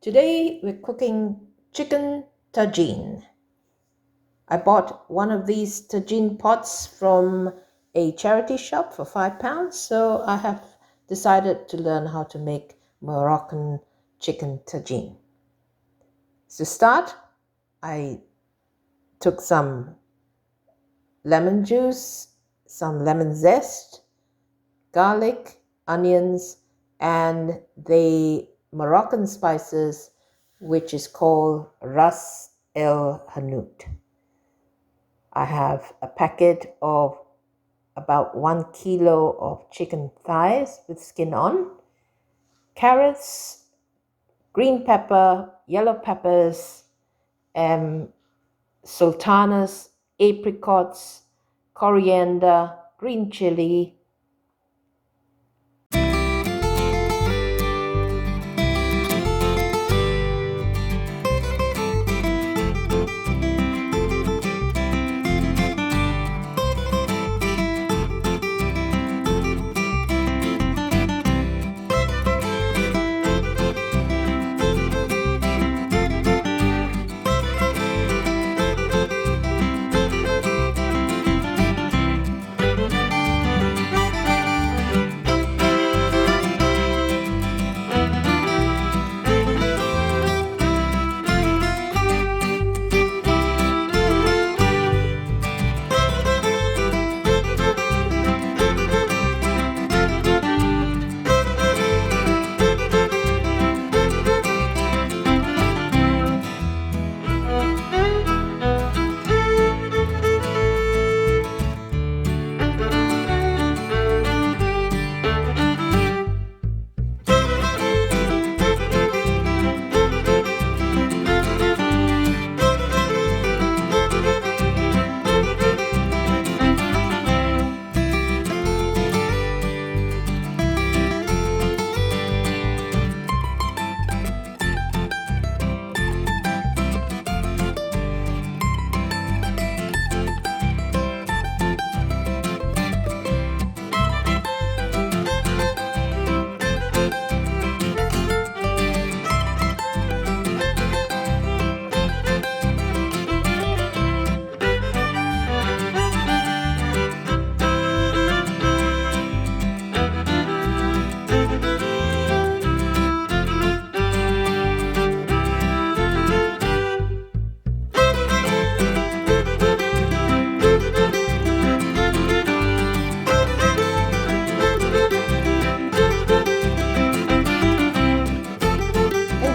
Today we're cooking chicken tagine. I bought one of these tagine pots from a charity shop for £5, so I have decided to learn how to make Moroccan chicken tagine. To start, I took some lemon juice, some lemon zest, garlic, onions, and the Moroccan spices, which is called Ras El Hanout. I have a packet of about 1 kilo of chicken thighs with skin on, carrots, green pepper, yellow peppers, sultanas, apricots, coriander, green chili.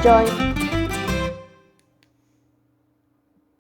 Enjoy!